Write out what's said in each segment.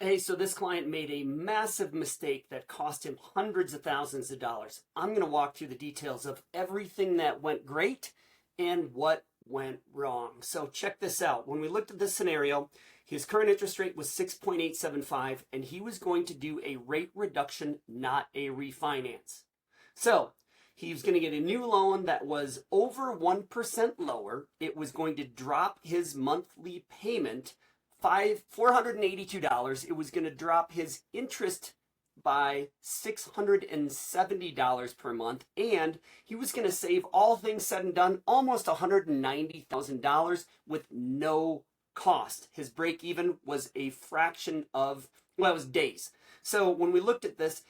Hey, so this client made a massive mistake that cost him hundreds of thousands of dollars. I'm going to walk through the details of everything that went great and what went wrong. So check this out. When we looked at this scenario, his current interest rate was 6.875 and he was going to do a rate reduction, not a refinance. So he was going to get a new loan that was over 1% lower. It was going to drop his monthly payment $482. It was going to drop his interest by $670 per month, and he was going to save, all things said and done, almost $190,000 with no cost. His break even was a fraction of, well, it was days. So when we looked at this,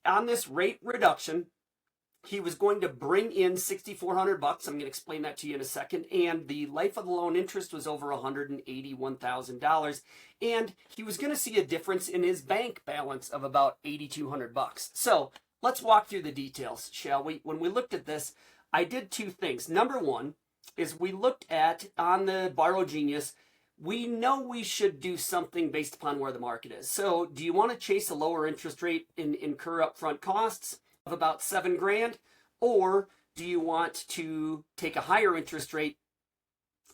on this rate reduction, he was going to bring in $6,400. I'm going to explain that to you in a second. And the life of the loan interest was over $181,000. And he was going to see a difference in his bank balance of about $8,200. So let's walk through the details, shall we? When we looked at this, I did two things. Number one is we looked at, on the Borrow Genius, we know we should do something based upon where the market is. So do you want to chase a lower interest rate and incur upfront costs of about $7,000, or do you want to take a higher interest rate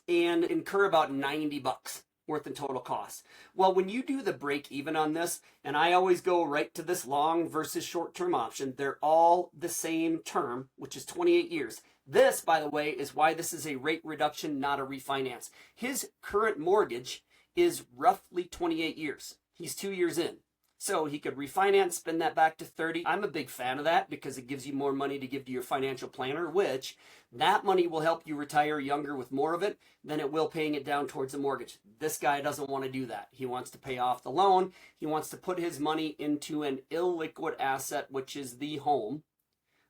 and incur about $90 worth in total costs? Well, when you do the break even on this, and I always go right to this long versus short term option, they're all the same term, which is 28 years. This, by the way, is why this is a rate reduction, not a refinance. His current mortgage is roughly 28 years. He's 2 years in. So he could refinance, spend that back to 30. I'm a big fan of that because it gives you more money to give to your financial planner, which that money will help you retire younger with more of it than it will paying it down towards the mortgage. This guy doesn't want to do that. He wants to pay off the loan. He wants to put his money into an illiquid asset, which is the home,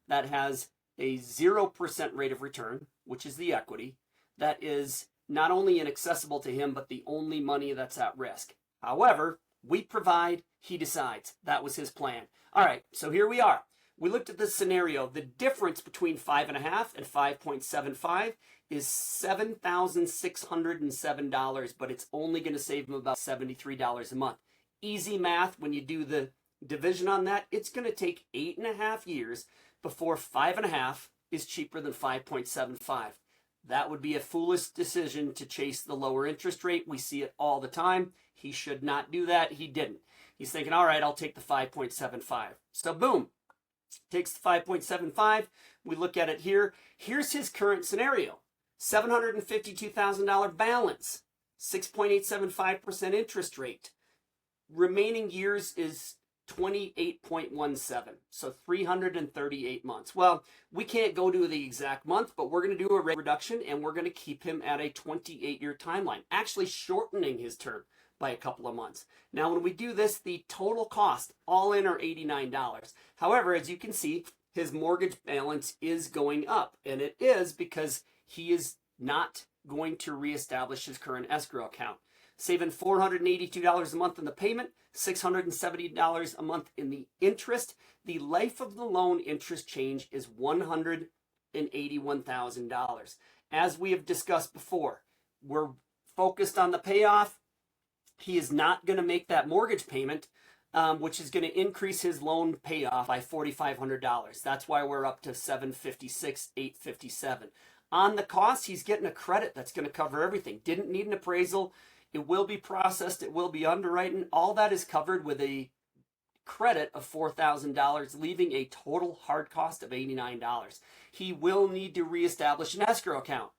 that has a 0% rate of return, which is the equity, that is not only inaccessible to him, but the only money that's at risk. However, we provide, he decides. That was his plan. All right, so here we are. We looked at this scenario. The difference between 5.5 and 5.75 is $7,607, but it's only going to save him about $73 a month. Easy math, when you do the division on that, it's going to take 8.5 years before 5.5 is cheaper than 5.75. That would be a foolish decision to chase the lower interest rate. We see it all the time. He should not do that. He didn't. He's thinking, all right, I'll take the 5.75. So boom, takes the 5.75. We look at it here. Here's his current scenario. $752,000 balance, 6.875% interest rate. Remaining years is 28.17, so 338 months. Well, we can't go to the exact month, but we're going to do a rate reduction and we're going to keep him at a 28-year timeline, actually shortening his term by a couple of months. Now, when we do this, the total cost all in are $89. However, as you can see, his mortgage balance is going up, and it is because he is not going to reestablish his current escrow account. Saving $482 a month in the payment, $670 a month in the interest. The life of the loan interest change is $181,000. As we have discussed before, we're focused on the payoff. He is not going to make that mortgage payment, which is going to increase his loan payoff by $4,500. That's why we're up to $756, $857. On the cost, he's getting a credit that's going to cover everything. Didn't need an appraisal. It will be processed. It will be underwritten. All that is covered with a credit of $4,000, leaving a total hard cost of $89. He will need to reestablish an escrow account.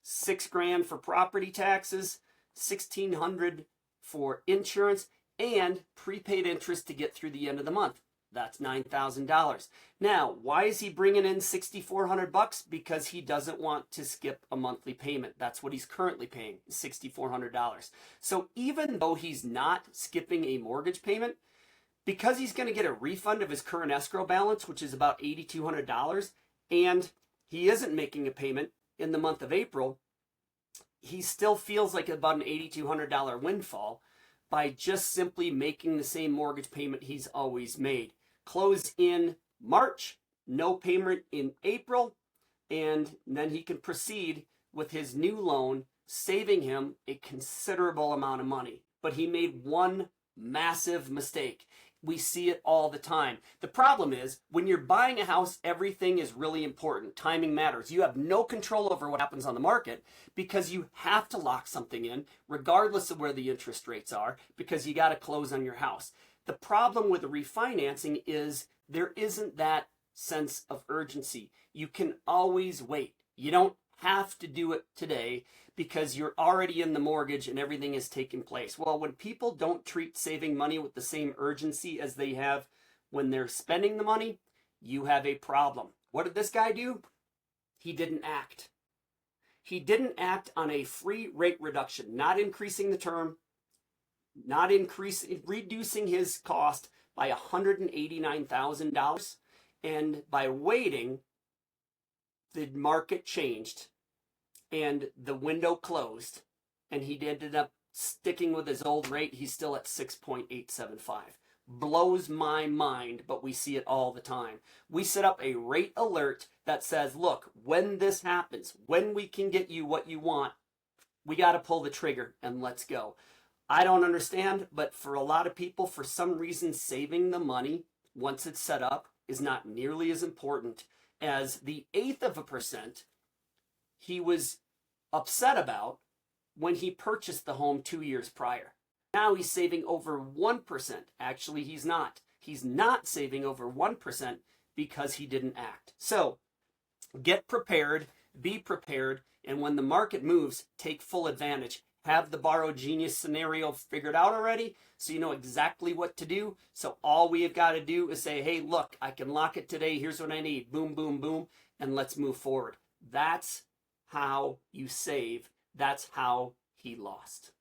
$6,000 for property taxes, $1,600 for insurance, and prepaid interest to get through the end of the month. That's $9,000. Now, why is he bringing in $6,400? Because he doesn't want to skip a monthly payment. That's what he's currently paying, $6,400. So even though he's not skipping a mortgage payment, because he's going to get a refund of his current escrow balance, which is about $8,200, and he isn't making a payment in the month of April, he still feels like about an $8,200 windfall by just simply making the same mortgage payment he's always made. Close in March, no payment in April, and then he can proceed with his new loan, saving him a considerable amount of money. But he made one Massive mistake. We see it all the time. The problem is when you're buying a house, everything is really important. Timing matters. You have no control over what happens on the market because you have to lock something in regardless of where the interest rates are because you got to close on your house. The problem with the refinancing is there isn't that sense of urgency. You can always wait. You don't have to do it today because you're already in the mortgage and everything is taking place. Well, when people don't treat saving money with the same urgency as they have when they're spending the money, you have a problem. What did this guy do? He didn't act. He didn't act on a free rate reduction, not increasing the term, not reducing his cost by $189,000. And by waiting, the market changed and the window closed and he ended up sticking with his old rate. He's still at 6.875. Blows my mind, but we see it all the time. We set up a rate alert that says, look, when this happens, when we can get you what you want, we got to pull the trigger and let's go. I don't understand, but for a lot of people, for some reason, saving the money once it's set up is not nearly as important as the 1/8% he was upset about when he purchased the home 2 years prior. Now he's saving over 1%. Actually, he's not. He's not saving over 1% because he didn't act. So get prepared, be prepared, and when the market moves, take full advantage. Have the borrow genius scenario figured out already so you know exactly what to do. So all we have got to do is say, hey, look, I can lock it today. Here's what I need. Boom, boom, boom. And let's move forward. That's how you save. That's how he lost.